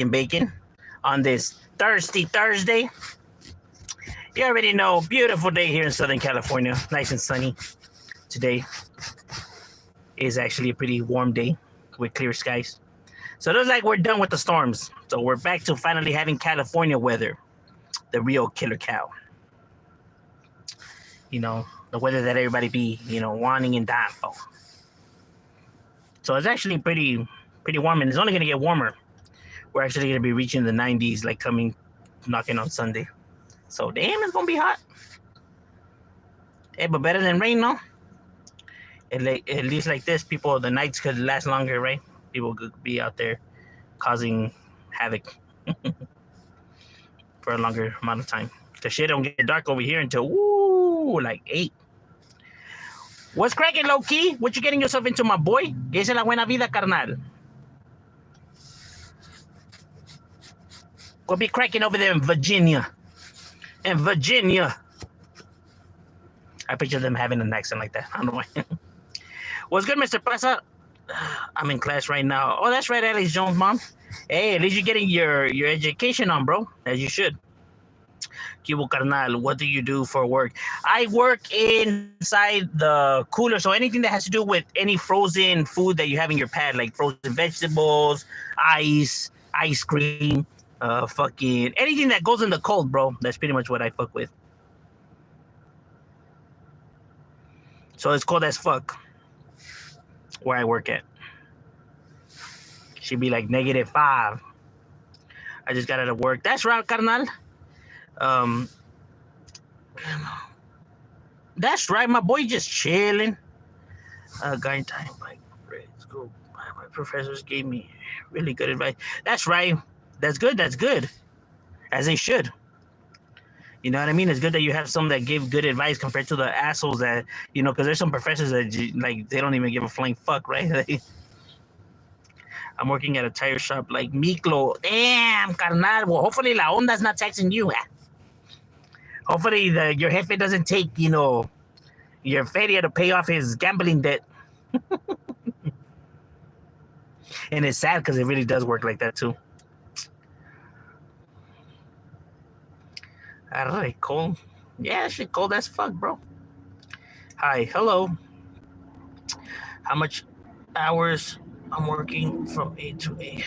and bacon on this thirsty Thursday. You already know, beautiful day here in Southern California, nice and sunny. Today is actually a pretty warm day with clear skies. So it looks like we're done with the storms. So we're back to finally having California weather, the real killer cow. You know, the weather that everybody be, wanting and dying for. So it's actually pretty warm, and it's only gonna get warmer. We're actually gonna be reaching the 90s, like knocking on Sunday. So damn, it's gonna be hot. Hey, but better than rain, no? At least like this, the nights could last longer, right? People could be out there causing havoc for a longer amount of time. The shit don't get dark over here until like 8. What's cracking, low key? What you getting yourself into, my boy? Esa es la buena vida, carnal. What be cracking over there in Virginia? I picture them having an accent like that. I don't know why. What's good, Mr. Plaza? I'm in class right now. Oh, that's right, Alex Jones' mom. Hey, at least you're getting your education on, bro, as you should. Kibo Carnal, what do you do for work? I work inside the cooler, so anything that has to do with any frozen food that you have in your pad, like frozen vegetables, ice cream, fucking anything that goes in the cold, bro. That's pretty much what I fuck with. So it's cold as fuck where I work at. Should be like -5. I just got out of work. That's right, carnal. That's right, my boy, just chilling. Guy time, like, school. My professors gave me really good advice. That's right. That's good. As they should. You know what I mean? It's good that you have some that give good advice compared to the assholes that, because there's some professors that, like, they don't even give a flying fuck, right? I'm working at a tire shop like Miklo. Damn, carnal. Well, hopefully La Onda's not taxing you. Hopefully your jefe doesn't take, your feria to pay off his gambling debt. And it's sad because it really does work like that, too. All right, cold. Yeah, shit cold as fuck, bro. Hi, hello. How much hours I'm working from 8 to 8?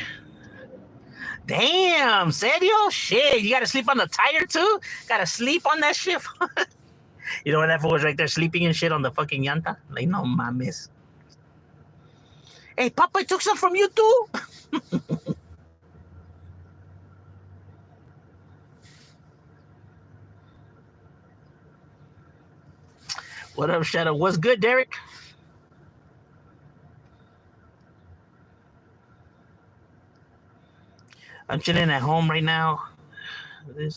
Damn, serio? Shit, you gotta sleep on the tire too? Gotta sleep on that shit? You know when that fool was right there sleeping and shit on the fucking llanta? Like, no mames. Hey, Papa took some from you too? What up, Shadow? What's good, Derek? I'm chilling at home right now. I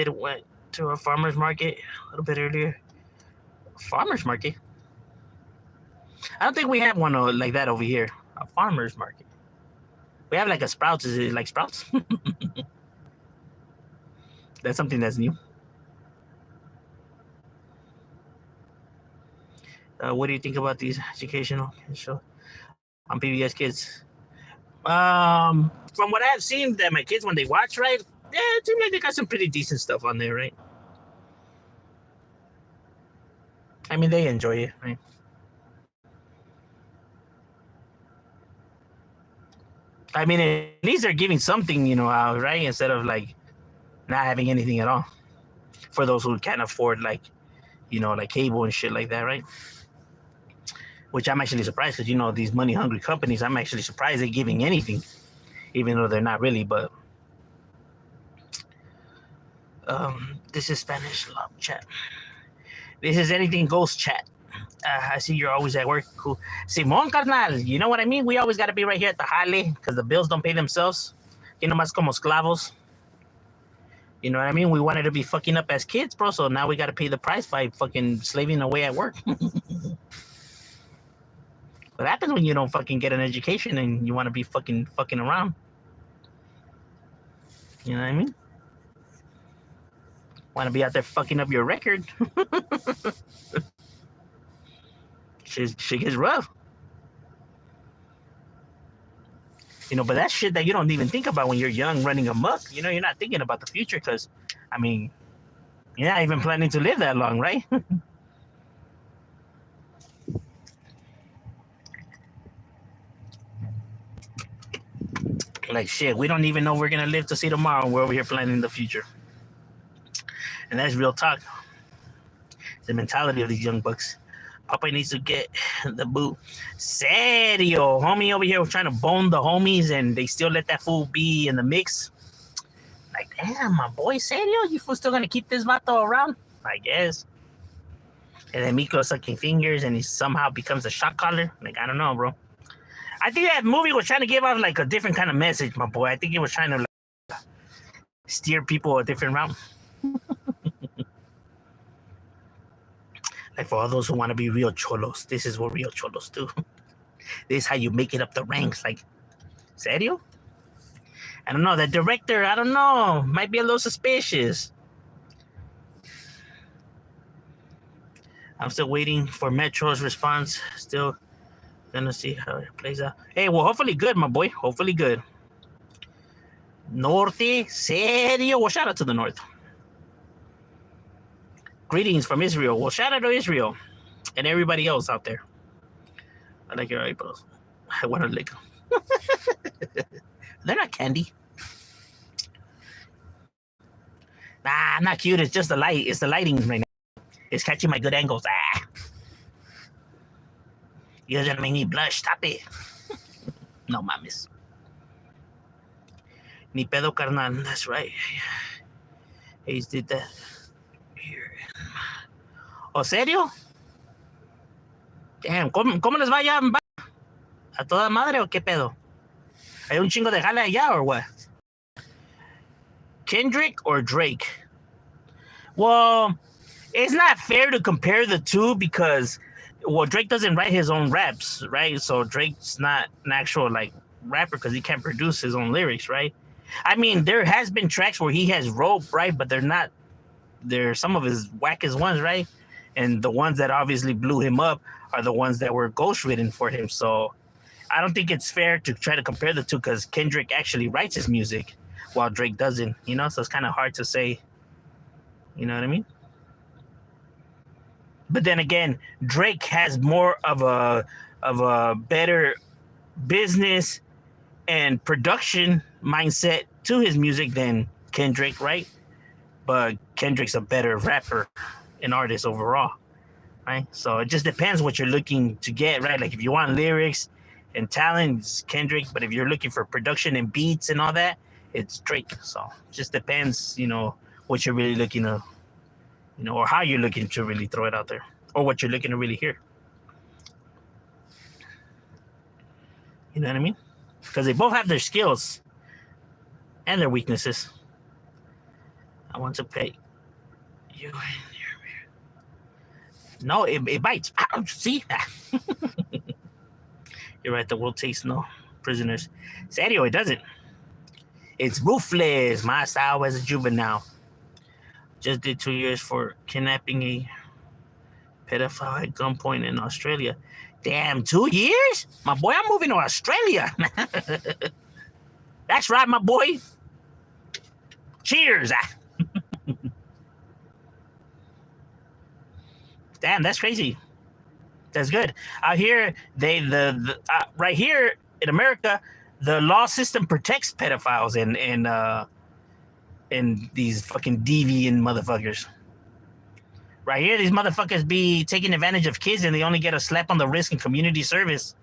went to a farmer's market a little bit earlier. Farmer's market? I don't think we have one like that over here. A farmer's market. We have like a Sprouts. Is it like Sprouts? That's something that's new. What do you think about these educational shows on PBS Kids? From what I've seen, that my kids, when they watch, right? Yeah, it seems like they got some pretty decent stuff on there, right? I mean, they enjoy it, right? I mean, at least they're giving something, out, right? Instead of like not having anything at all. For those who can't afford like cable and shit like that, right? Which I'm actually surprised because these money hungry companies, I'm actually surprised they're giving anything, even though they're not really. But this is Spanish love chat. This is anything goes chat. I see you're always at work. Cool. Simón, carnal, you know what I mean? We always got to be right here at the jale because the bills don't pay themselves. You know, más como esclavos. You know what I mean? We wanted to be fucking up as kids, bro. So now we got to pay the price by fucking slaving away at work. What happens when you don't fucking get an education and you want to be fucking around? You know what I mean? Want to be out there fucking up your record? Shit gets rough. But that's shit that you don't even think about when you're young running amok. You're not thinking about the future because, I mean, you're not even planning to live that long, right? Like, shit, we don't even know we're going to live to see tomorrow. We're over here planning the future. And that's real talk. The mentality of these young bucks. Papa needs to get the boot. Serio. Homie over here was trying to bone the homies and they still let that fool be in the mix. Like, damn, my boy, Serio? You still gonna keep this vato around? I guess. And then Miko sucking fingers and he somehow becomes a shot caller. Like, I don't know, bro. I think that movie was trying to give out like a different kind of message, my boy. I think it was trying to like, steer people a different route. Like for all those who want to be real cholos, this is what real cholos do. This is how you make it up the ranks. Like, serio? I don't know. The director, I don't know. Might be a little suspicious. I'm still waiting for Metro's response. Still gonna see how it plays out. Hey, well, hopefully good, my boy. Hopefully good. Norte, serio? Well, shout out to the North. Greetings from Israel. Well, shout out to Israel and everybody else out there. I like your eyebrows. I want to lick them. They're not candy. Nah, I'm not cute. It's just the light. It's the lighting right now. It's catching my good angles. You're gonna make me blush. Stop it. No mames. Ni pedo carnal. That's right. Ace did that. Here. ¿O serio? Damn, ¿cómo les va allá? ¿A toda madre o qué pedo? ¿Hay un chingo de jale allá or what? Kendrick or Drake? Well, it's not fair to compare the two because, well, Drake doesn't write his own raps, right? So Drake's not an actual, like, rapper because he can't produce his own lyrics, right? I mean, there has been tracks where he has wrote, right? But they're some of his wackest ones, right? And the ones that obviously blew him up are the ones that were ghostwritten for him. So I don't think it's fair to try to compare the two because Kendrick actually writes his music while Drake doesn't, so it's kind of hard to say, you know what I mean? But then again, Drake has more of a better business and production mindset to his music than Kendrick, right? But Kendrick's a better rapper and artist overall, right? So it just depends what you're looking to get, right? Like if you want lyrics and talent, it's Kendrick. But if you're looking for production and beats and all that, it's Drake. So it just depends, what you're really looking to, or how you're looking to really throw it out there, or what you're looking to really hear. You know what I mean? Because they both have their skills and their weaknesses. I want to pay you. No, it bites. See? You're right. The world takes no prisoners. Serio, it doesn't. It's ruthless. My style as a juvenile. Just did 2 years for kidnapping a pedophile at gunpoint in Australia. Damn, 2 years? My boy, I'm moving to Australia. That's right, my boy. Cheers. Damn, that's crazy. That's good. Out here, right here in America, the law system protects pedophiles and these fucking deviant motherfuckers. Right here, these motherfuckers be taking advantage of kids and they only get a slap on the wrist in community service.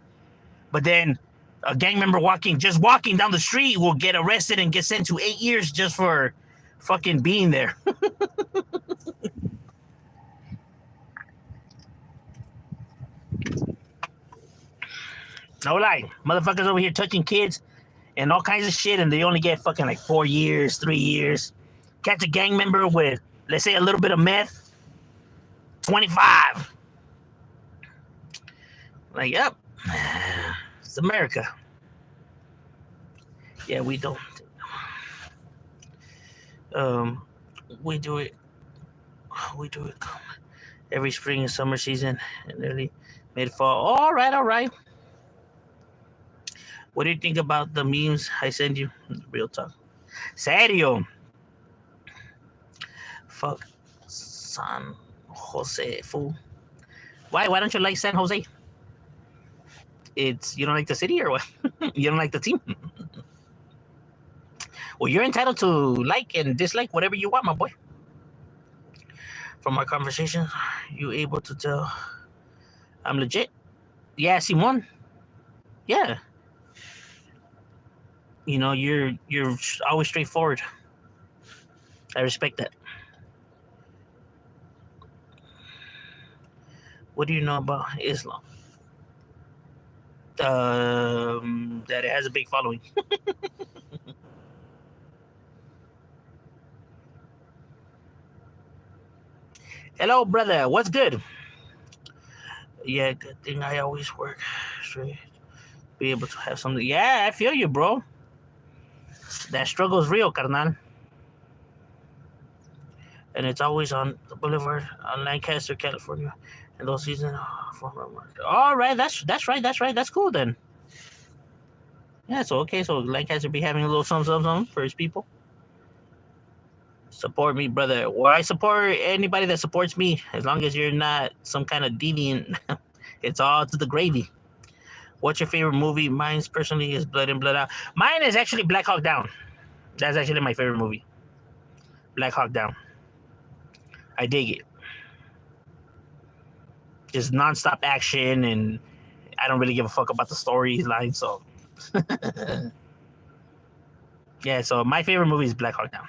But then a gang member just walking down the street will get arrested and get sent to 8 years just for fucking being there. No lie. Motherfuckers over here touching kids and all kinds of shit and they only get fucking like 4 years, 3 years. Catch a gang member with, let's say, a little bit of meth, 25. Like, yep. It's America. Yeah, we don't. We do it every spring and summer season and early mid-fall. All right. What do you think about the memes I send you? Real talk. Serio. Fuck. San Jose, fool. Why? Why don't you like San Jose? It's you don't like the city or what? You don't like the team? Well, you're entitled to like and dislike whatever you want, my boy. From our conversation, you able to tell I'm legit? Yeah, Simon. Yeah, you're always straightforward. I respect that. What do you know about Islam? That it has a big following. Hello, brother. What's good? Yeah, good thing I always work straight. Be able to have something. Yeah, I feel you, bro. That struggle is real, carnal. And it's always on the boulevard on Lancaster, California. And those seasons, former market. All right, that's right, that's right, that's cool then. Yeah, so okay, so Lancaster be having a little something for his people. Support me, brother. Well, I support anybody that supports me, as long as you're not some kind of deviant. It's all to the gravy. What's your favorite movie? Mine's personally is Blood In, Blood Out. Mine is actually Black Hawk Down. That's actually my favorite movie. Black Hawk Down. I dig it. Just nonstop action, and I don't really give a fuck about the storyline. So, yeah. So my favorite movie is Black Hawk Down.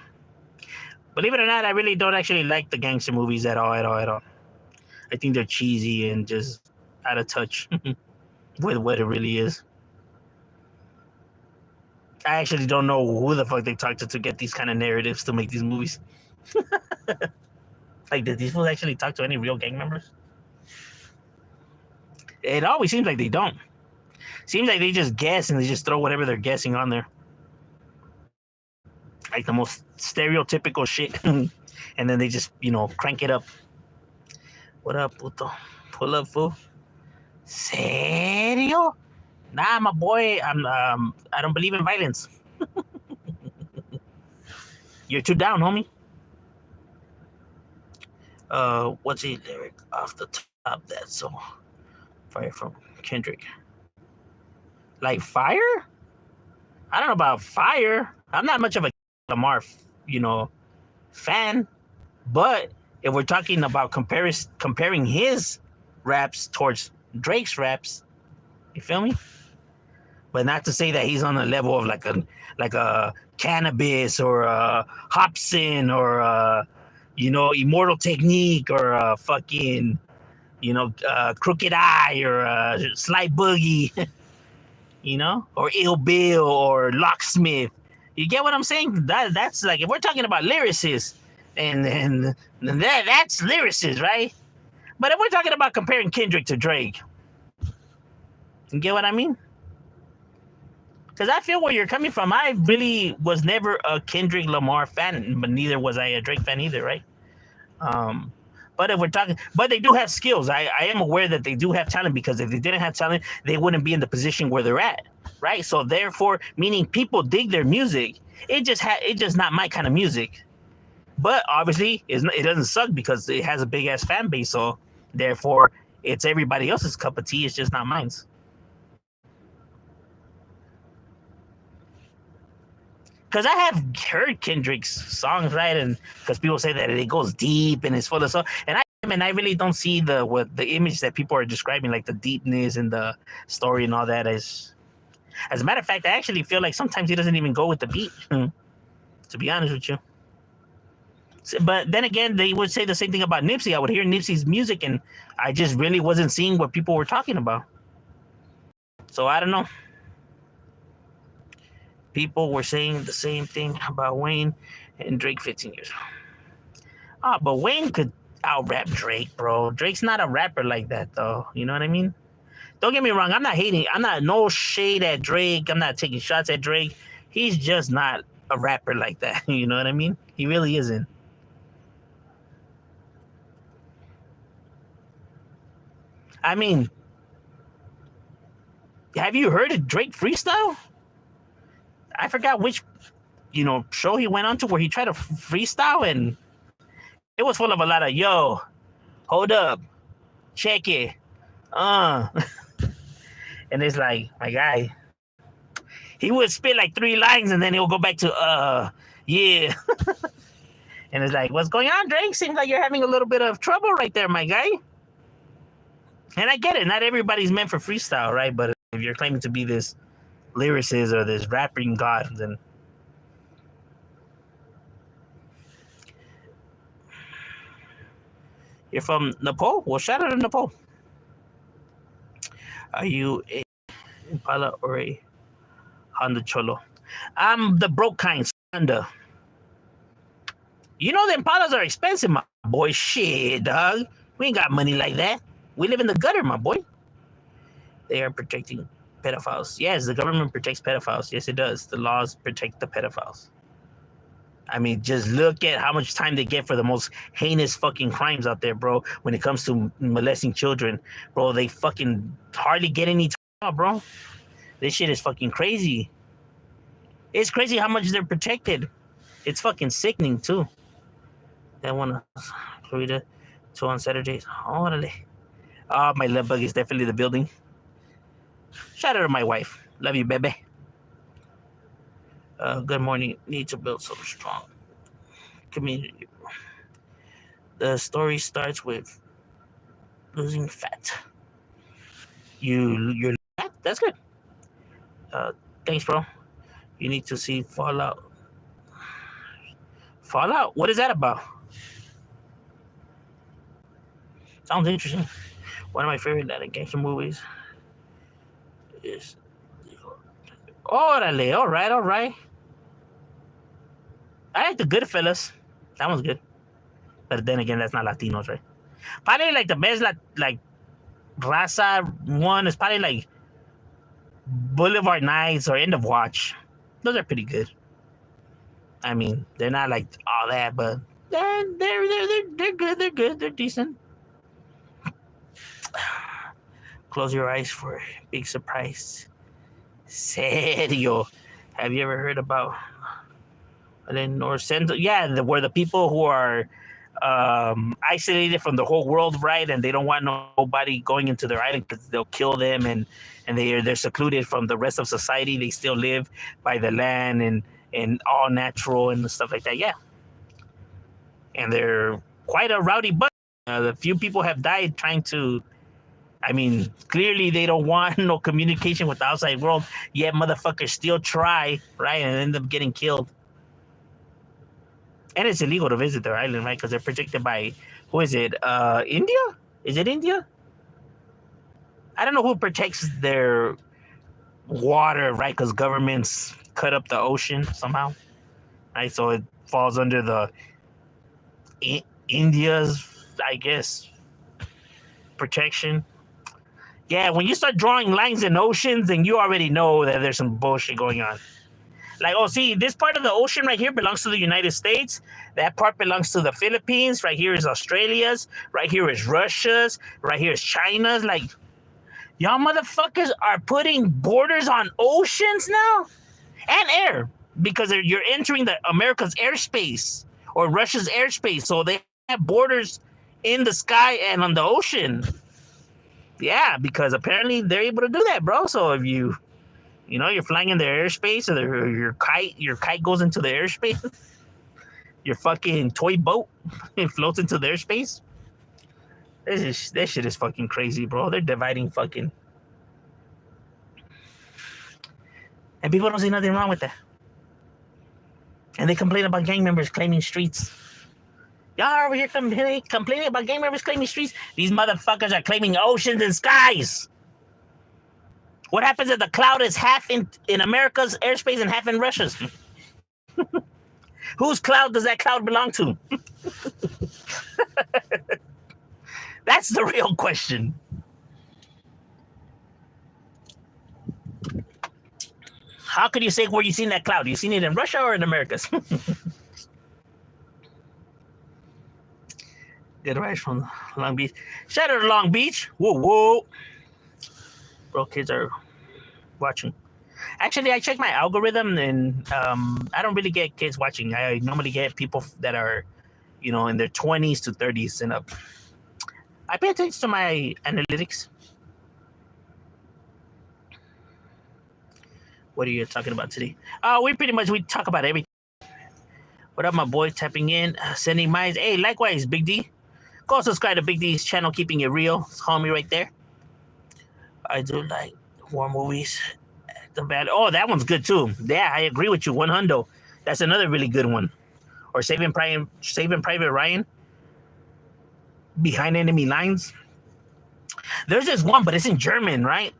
Believe it or not, I really don't actually like the gangster movies at all, at all, at all. I think they're cheesy and just out of touch with what it really is. I actually don't know who the fuck they talk to get these kind of narratives to make these movies. Like, did these fools actually talk to any real gang members? It always seems like they don't. Seems like they just guess and they just throw whatever they're guessing on there. Like the most stereotypical shit. And then they just, crank it up. What up, puto? Pull up, fool. Serio? Nah, my boy, I don't believe in violence. You're too down, homie. What's a lyric off the top that's so fire from Kendrick? Like fire? I don't know about fire. I'm not much of a Lamar, fan. But if we're talking about comparing his raps towards Drake's raps, you feel me? But not to say that he's on the level of like a Cannabis or a Hobson or Immortal Technique or a fucking Crooked Eye or a Slight Boogie, or Ill Bill or Locksmith. You get what I'm saying? That's like if we're talking about lyricists, and that's lyricists, right? But if we're talking about comparing Kendrick to Drake, you get what I mean? Because I feel where you're coming from. I really was never a Kendrick Lamar fan, but neither was I a Drake fan either, right? Um, but if we're talking, but they do have skills. I am aware that they do have talent because if they didn't have talent, they wouldn't be in the position where they're at, right? So therefore, meaning people dig their music. It's just not my kind of music. But obviously, it doesn't suck because it has a big ass fan base. So therefore, it's everybody else's cup of tea. It's just not mine's. Because I have heard Kendrick's songs, right? And because people say that it goes deep and it's full of stuff, and I really don't see the image that people are describing, like the deepness and the story and all that. As a matter of fact, I actually feel like sometimes he doesn't even go with the beat. To be honest with you. But then again, they would say the same thing about Nipsey. I would hear Nipsey's music, and I just really wasn't seeing what people were talking about. So I don't know. People were saying the same thing about Wayne and Drake 15 years. But Wayne could out rap Drake, bro. Drake's not a rapper like that, though. You know what I mean? Don't get me wrong. I'm not hating. I'm not no shade at Drake. I'm not taking shots at Drake. He's just not a rapper like that. You know what I mean? He really isn't. I mean, Have you heard of Drake freestyle? I forgot which show he went on to where he tried to freestyle, and it was full of a lot of yo, hold up, check it, uh, and it's like my guy. He would spit like 3 lines and then he'll go back to yeah. And it's like, what's going on, Drake? Seems like you're having a little bit of trouble right there, my guy. And I get it, not everybody's meant for freestyle, right? But if you're claiming to be this lyricist or this rapping god, then you're from Nepal? Well, shout out to Nepal. Are you a Impala or a Honda Cholo? I'm the broke kind, Honda. You know the Impalas are expensive, my boy. Shit, dog. We ain't got money like that. We live in the gutter, my boy. They are protecting pedophiles. Yes, the government protects pedophiles. Yes, it does. The laws protect the pedophiles. I mean, just look at how much time they get for the most heinous fucking crimes out there, bro. When it comes to molesting children, bro, they fucking hardly get any time, bro. This shit is fucking crazy. It's crazy how much they're protected. It's fucking sickening, too. That one, Florida, 2 on Saturdays. Orale. Oh, my love bug is definitely the building. Shout out to my wife. Love you, baby. Good morning. Need to build some strong community. The story starts with losing fat. You're fat? That's good. Thanks, bro. You need to see Fallout. Fallout? What is that about? Sounds interesting. One of my favorite gangster movies is. Orale, all right. I like the Goodfellas. That one's good. But then again, that's not Latinos, right? Probably like the best like Raza one is probably like Boulevard Nights or End of Watch. Those are pretty good. I mean, they're not like all that, but they're good. They're good. They're decent. Close your eyes for a big surprise. Serio. Have you ever heard about North Central? Yeah, where the people who are isolated from the whole world, right? And they don't want nobody going into their island because they'll kill them, and they're secluded from the rest of society. They still live by the land and all natural and stuff like that. Yeah, and they're quite a rowdy bunch. The few people have died trying to. I mean, clearly they don't want no communication with the outside world. Yet motherfuckers still try, right, and end up getting killed. And it's illegal to visit their island, right? Because they're protected by, who is it? India? Is it India? I don't know who protects their water, right? Because governments cut up the ocean somehow, right? So it falls under the India's, I guess, protection. Yeah, when you start drawing lines in oceans, then you already know that there's some bullshit going on. Like, oh, see, this part of the ocean right here belongs to the United States. That part belongs to the Philippines. Right here is Australia's. Right here is Russia's. Right here is China's. Like, y'all motherfuckers are putting borders on oceans now? And air. Because you're entering the America's airspace or Russia's airspace. So they have borders in the sky and on the ocean. Yeah, because apparently they're able to do that, bro. So if you're flying in their airspace, or your kite goes into the airspace, your fucking toy boat, it floats into their space. This shit is fucking crazy, bro. They're dividing fucking, and people don't see nothing wrong with that. And they complain about gang members claiming streets. Y'all are over here complaining about gang members claiming streets. These motherfuckers are claiming oceans and skies. What happens if the cloud is half in America's airspace and half in Russia's? Whose cloud does that cloud belong to? That's the real question. How could you say where you seen that cloud? You seen it in Russia or in America's? Good rise from Long Beach. Shout out to Long Beach. Whoa. Bro, kids are watching. Actually, I check my algorithm, and I don't really get kids watching. I normally get people that are, in their 20s to 30s and up. I pay attention to my analytics. What are you talking about today? We talk about everything. What up, my boy? Tapping in, sending mines. Hey, likewise, Big D. Go subscribe to Big D's channel, Keeping It Real. It's homie right there. I do like war movies. The bad. Oh, that one's good too. Yeah, I agree with you. 100. That's another really good one. Or Saving Private Ryan. Behind Enemy Lines. There's this one, but it's in German, right?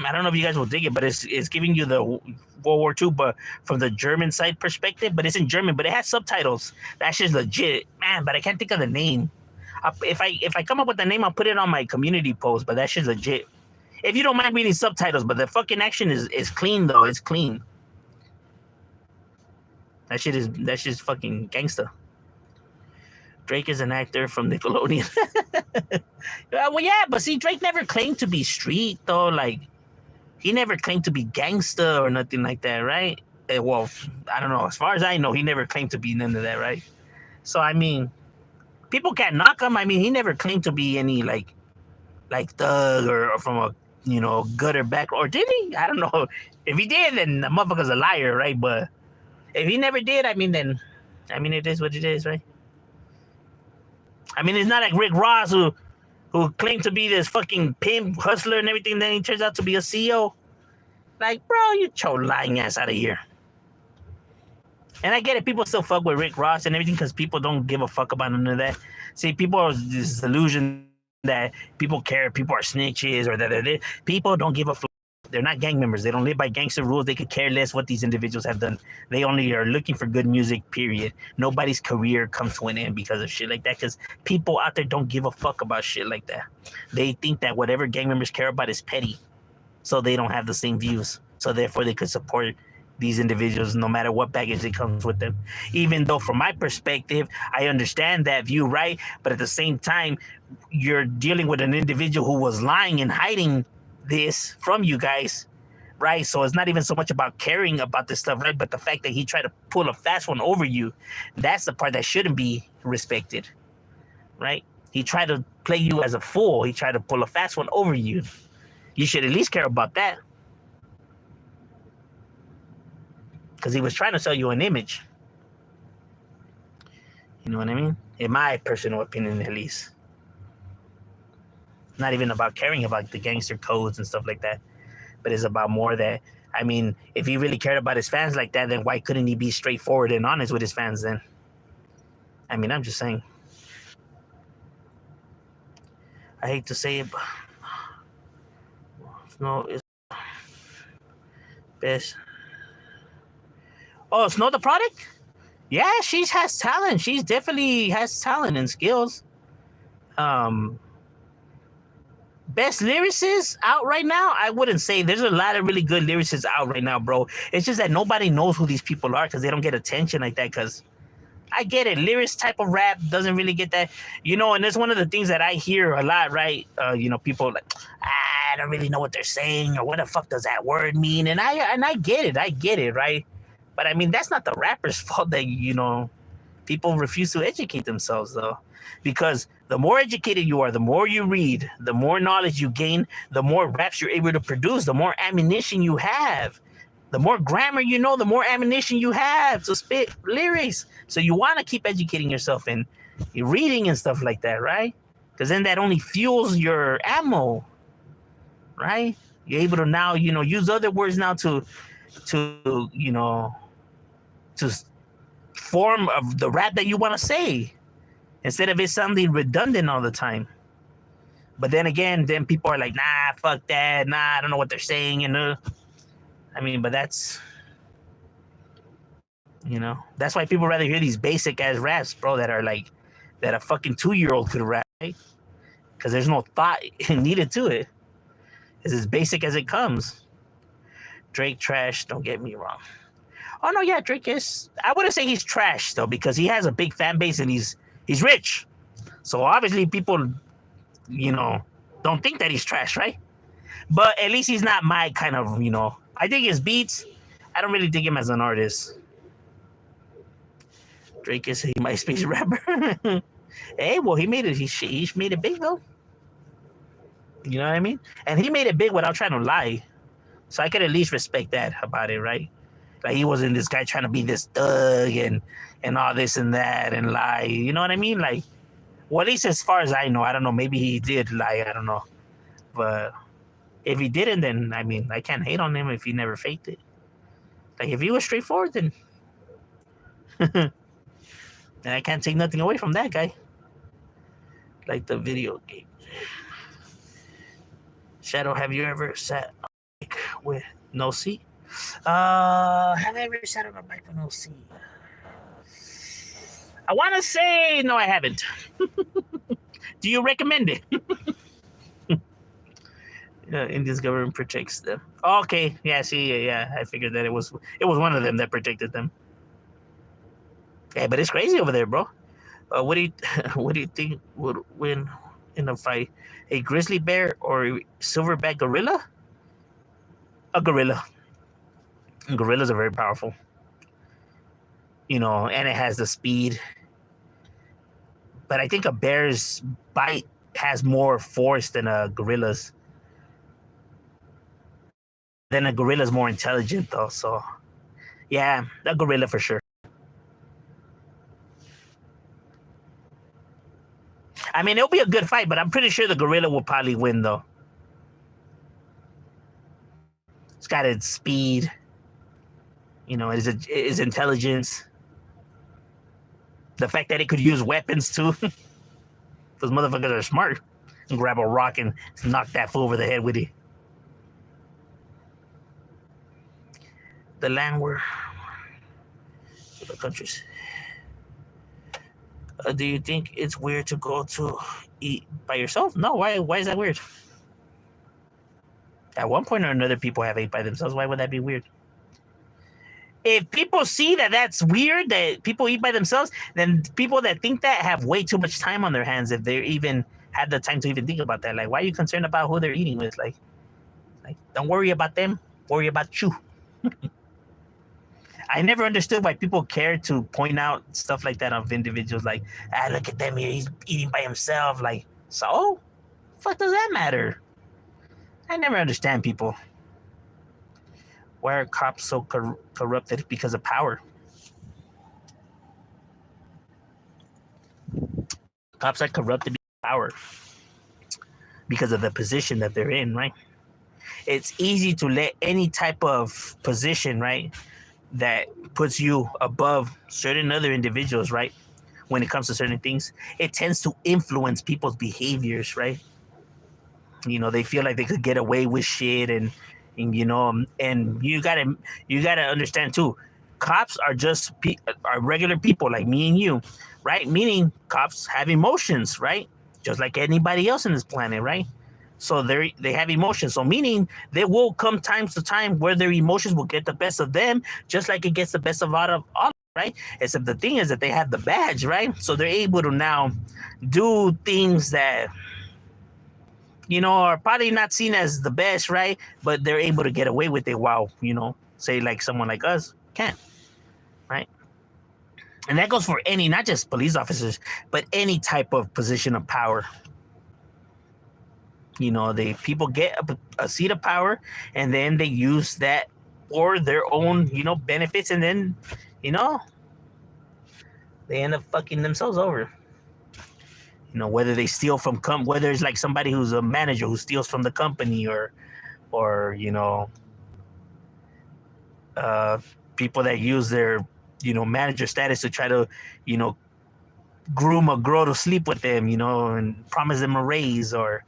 I don't know if you guys will dig it, but it's giving you the World War II, but from the German side perspective. But it's in German, but it has subtitles. That's just legit, man. But I can't think of the name. If I come up with the name, I'll put it on my community post. But that shit's legit. If you don't mind reading subtitles, but the fucking action is clean though. It's clean. That's just fucking gangster. Drake is an actor from Nickelodeon. Well, yeah, but see, Drake never claimed to be street though. Like, he never claimed to be gangster or nothing like that, right? Well, I don't know. As far as I know, he never claimed to be none of that, right? So I mean, people can't knock him. I mean, he never claimed to be any like thug or from a gutter back, or did he? I don't know. If he did, then the motherfucker's a liar, right? But if he never did, then it is what it is, right? I mean, it's not like Rick Ross who claimed to be this fucking pimp hustler and everything, then he turns out to be a CEO. Like, bro, you your lying ass out of here. And I get it, people still fuck with Rick Ross and everything because people don't give a fuck about none of that. See, people are this illusion that people care, people are snitches, or that people don't give a fuck. They're not gang members. They don't live by gangster rules. They could care less what these individuals have done. They only are looking for good music, period. Nobody's career comes to an end because of shit like that, because people out there don't give a fuck about shit like that. They think that whatever gang members care about is petty, so they don't have the same views. So therefore, they could support these individuals no matter what baggage that comes with them. Even though from my perspective, I understand that view, right? But at the same time, you're dealing with an individual who was lying and hiding this from you guys, right? So it's not even so much about caring about this stuff, right? But the fact that he tried to pull a fast one over you, that's the part that shouldn't be respected, right? He tried to play you as a fool. He tried to pull a fast one over you. You should at least care about that, because he was trying to sell you an image. You know what I mean? In my personal opinion, at least. Not even about caring about the gangster codes and stuff like that, but it's about more that, I mean, if he really cared about his fans like that, then why couldn't he be straightforward and honest with his fans then? I mean, I'm just saying. I hate to say it, but Snow is best. Oh, Snow the product? Yeah, she has talent. She's definitely has talent and skills. Best lyricists out right now? I wouldn't say. There's a lot of really good lyricists out right now, bro. It's just that nobody knows who these people are because they don't get attention like that. Because I get it. Lyrics type of rap doesn't really get that. And that's one of the things that I hear a lot, right? People like, I don't really know what they're saying, or what the fuck does that word mean? And I get it. I get it, right? But I mean, that's not the rapper's fault that, people refuse to educate themselves, though. Because the more educated you are, the more you read, the more knowledge you gain, the more raps you're able to produce, the more ammunition you have. The more grammar you know, the more ammunition you have to spit lyrics. So you want to keep educating yourself and you're reading and stuff like that, right? Because then that only fuels your ammo, right? You're able to now, use other words now to form of the rap that you want to say, instead of it sounding redundant all the time. But then again, people are like, nah, fuck that. Nah, I don't know what they're saying. But that's, that's why people rather hear these basic ass raps, bro, that are like, that a fucking 2-year-old could rap, right? Because there's no thought needed to it. It's as basic as it comes. Drake trash, don't get me wrong. Oh no, yeah, Drake is. I wouldn't say he's trash though, because he has a big fan base and he's rich. So obviously people, don't think that he's trash, right? But at least he's not my kind of, I think his beats, I don't really dig him as an artist. Drake is a MySpace rapper. Hey, well, he made it. He made it big though. You know what I mean? And he made it big without trying to lie. So I could at least respect that about it, right? Like he wasn't this guy trying to be this thug and all this and that and lie. You know what I mean? Like, well, at least as far as I know, I don't know. Maybe he did lie. I don't know. But if he didn't, then I mean, I can't hate on him if he never faked it. Like if he was straightforward, then and I can't take nothing away from that guy. Like the video game. Shadow, have you ever sat on a bike with no seat? Have I ever sat on a bike with no seat? I want to say no, I haven't. Do you recommend it? India's government protects them. Okay, yeah, see, yeah, I figured that it was one of them that protected them. Yeah, but it's crazy over there, bro. What do you what do you think would win in a fight? A grizzly bear or a silverback gorilla? A gorilla. Gorillas are very powerful. And it has the speed. But I think a bear's bite has more force than a gorilla's. Then a gorilla's more intelligent, though. So, yeah, a gorilla for sure. I mean, it'll be a good fight, but I'm pretty sure the gorilla will probably win, though. It's got its speed, its intelligence. The fact that it could use weapons, too. Those motherfuckers are smart. And grab a rock and knock that fool over the head with it. The land where the countries. Do you think it's weird to go to eat by yourself? No, why is that weird? At one point or another, people have ate by themselves. Why would that be weird? If people see that that's weird, that people eat by themselves, then people that think that have way too much time on their hands if they even had the time to even think about that. Like, why are you concerned about who they're eating with? Like don't worry about them. Worry about you. I never understood why people care to point out stuff like that of individuals. Like, look at them here. He's eating by himself. Like, so? Fuck does that matter? I never understand people. Why are cops so corrupted? Because of power. Cops are corrupted because of power. Because of the position that they're in, right? It's easy to let any type of position, right, that puts you above certain other individuals, right? When it comes to certain things, it tends to influence people's behaviors, right? They feel like they could get away with shit, and and you gotta understand too. Cops are just are regular people like me and you, right? Meaning cops have emotions, right? Just like anybody else in this planet, right? So they have emotions. So meaning there will come times to time where their emotions will get the best of them, just like it gets the best of all, right? Except the thing is that they have the badge, right? So they're able to now do things that are probably not seen as the best, right? But they're able to get away with it while, say like someone like us can't, right? And that goes for any, not just police officers, but any type of position of power. People get a seat of power, and then they use that for their own, benefits, and then, they end up fucking themselves over. Whether they steal from whether it's like somebody who's a manager who steals from the company, or people that use their, manager status to try to, groom a girl to sleep with them, and promise them a raise, or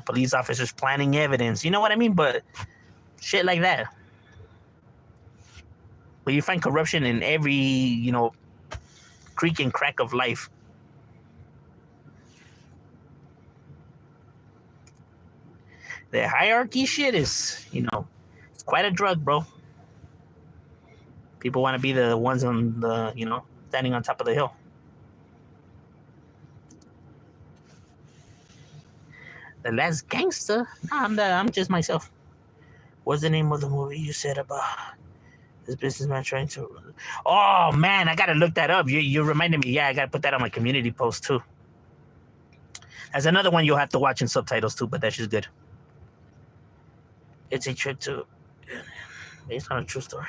police officers planting evidence. You know what I mean? But shit like that. But you find corruption in every, creak and crack of life. The hierarchy shit is, it's quite a drug, bro. People want to be the ones on the, standing on top of the hill. The Last Gangster? Nah, I'm just myself. What's the name of the movie you said about this businessman trying to? Oh man, I gotta look that up. You reminded me. Yeah, I gotta put that on my community post too. That's another one you'll have to watch in subtitles too, but that's just good. It's a trip to based on a true story.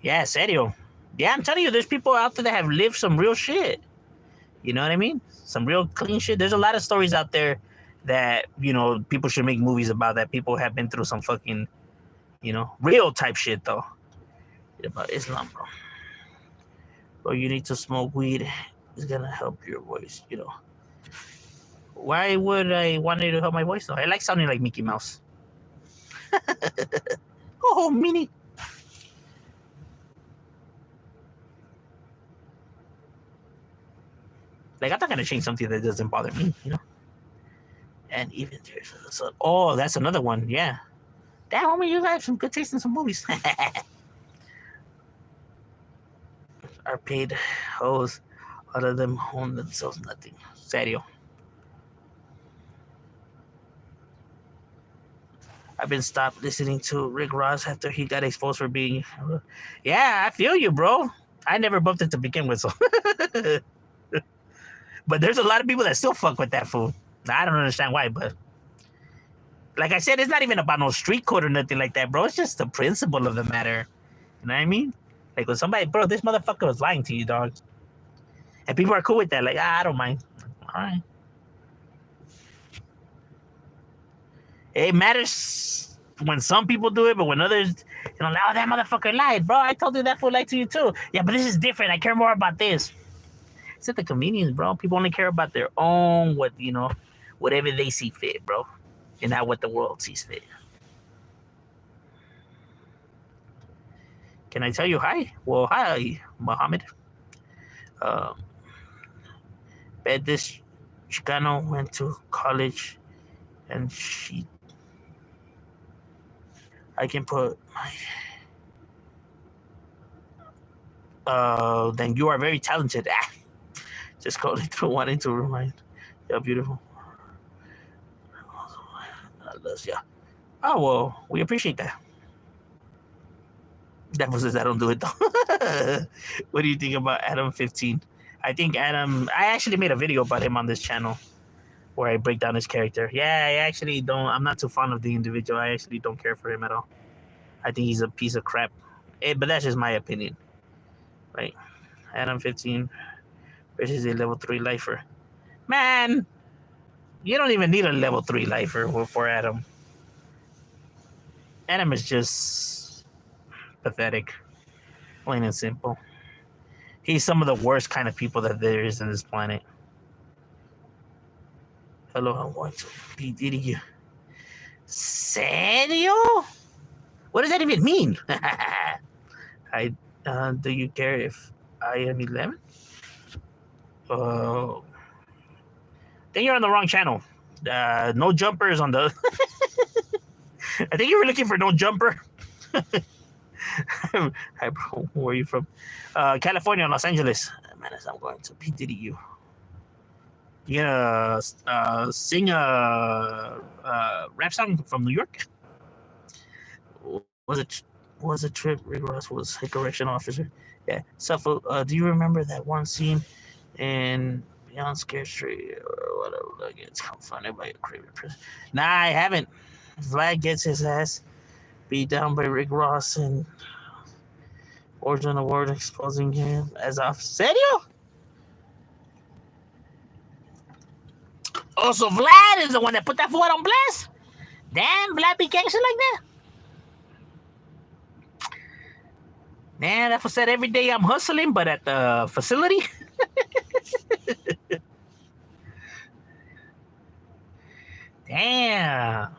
Yeah, serio. Yeah, I'm telling you, there's people out there that have lived some real shit. You know what I mean? Some real clean shit. There's a lot of stories out there that, people should make movies about, that people have been through some fucking, real type shit though. About Islam, bro. Bro, you need to smoke weed. It's gonna help your voice, Why would I want it to help my voice though? I like sounding like Mickey Mouse. Oh, Minnie. Like, I'm not gonna change something that doesn't bother me, And even there's that's another one, yeah. Damn, homie, you have some good taste in some movies. Are paid hoes. All of them own themselves nothing. Serio. I've been stopped listening to Rick Ross after he got exposed for being. Yeah, I feel you, bro. I never bumped it to begin with, so. But there's a lot of people that still fuck with that fool. I don't understand why, but like I said, it's not even about no street code or nothing like that, bro. It's just the principle of the matter. You know what I mean? Like when somebody, bro, this motherfucker was lying to you, dog. And people are cool with that. Like, I don't mind. All right. It matters when some people do it, but when others, like, oh, that motherfucker lied, bro. I told you that fool lied to you too. Yeah, but this is different. I care more about this. It's not the convenience, bro. People only care about their own, whatever they see fit, bro. And not what the world sees fit. Can I tell you hi? Well, hi, Muhammad. Bet this Chicano went to college and I can put my then you are very talented. Just calling through wanting to remind. Yeah, beautiful. Yeah. Oh well, we appreciate that. Devil says I don't do it though. What do you think about Adam 15? I think Adam. I actually made a video about him on this channel where I break down his character. Yeah, I actually don't. I'm not too fond of the individual. I actually don't care for him at all. I think he's a piece of crap. But that's just my opinion. Right? Adam 15 versus a level 3 lifer. Man, you don't even need a level 3 lifer for Adam. Adam is just pathetic. Plain and simple. He's some of the worst kind of people that there is in this planet. Hello, I'm going to be dating you. Serio? What does that even mean? Do you care if I am 11? Then you're on the wrong channel. No jumpers on the. I think you were looking for no jumper. Hi, bro. Where are you from? California, Los Angeles. Man, I'm going to P. Diddy you. You gonna sing a rap song from New York? Was a trip? Rick Ross was a correction officer. Yeah. So, do you remember that one scene in Beyond Scare Street or whatever? Like, it's confronted by a craven person. Nah, I haven't. Vlad gets his ass beat down by Rick Ross and Origin Award exposing him as off. Serio? Oh, so Vlad is the one that put that fool on blast? Damn, Vlad be gangster like that? Man, that fool said every day I'm hustling, but at the facility? Damn.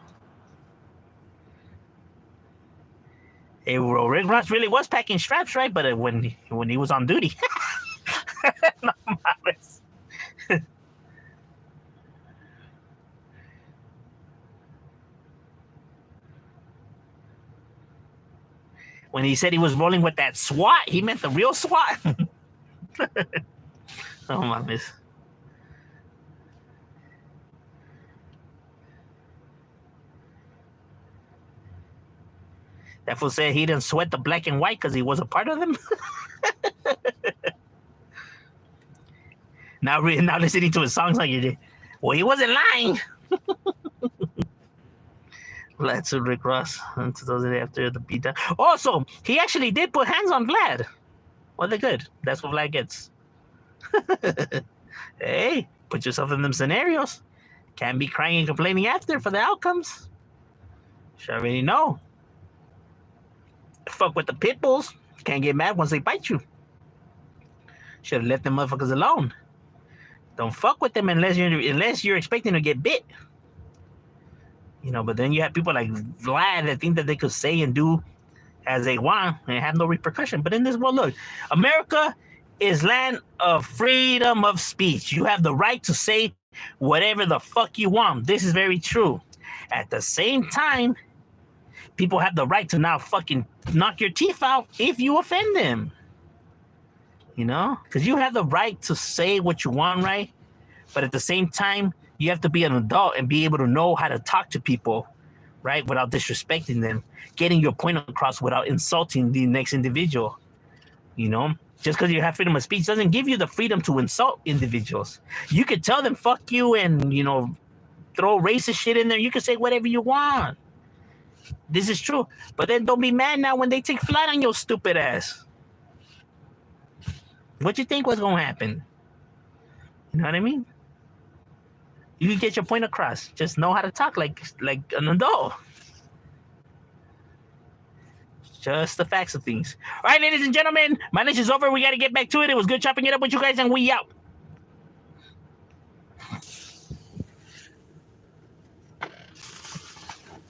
Hey, bro, Rick Ross really was packing straps, right? But when he was on duty. No mames. When he said he was rolling with that SWAT, he meant the real SWAT. Oh, my miss. That fool said he didn't sweat the black and white because he was a part of them. now listening to his songs like you did. Well, he wasn't lying. Vlad sued Rick Ross in 2000 after the beatdown. Also, he actually did put hands on Vlad. Well, they're good. That's what Vlad gets. Hey, put yourself in them scenarios. Can't be crying and complaining after for the outcomes. Should already know. Fuck with the pit bulls. Can't get mad once they bite you. Should have left them motherfuckers alone. Don't fuck with them unless you're expecting to get bit. You know, but then you have people like Vlad that think that they could say and do as they want and have no repercussion. But in this world, look, America is land of freedom of speech. You have the right to say whatever the fuck you want. This is very true. At the same time, people have the right to now fucking knock your teeth out if you offend them. You know? Because you have the right to say what you want, right? But at the same time, you have to be an adult and be able to know how to talk to people, right? Without disrespecting them, getting your point across without insulting the next individual. You know? Just because you have freedom of speech doesn't give you the freedom to insult individuals. You could tell them, fuck you, and, you know, throw racist shit in there. You can say whatever you want. This is true. But then don't be mad now when they take flight on your stupid ass. What you think was going to happen? You know what I mean? You can get your point across. Just know how to talk like an adult. Just the facts of things. All right, ladies and gentlemen, my lunch is over. We got to get back to it. It was good chopping it up with you guys, and we out.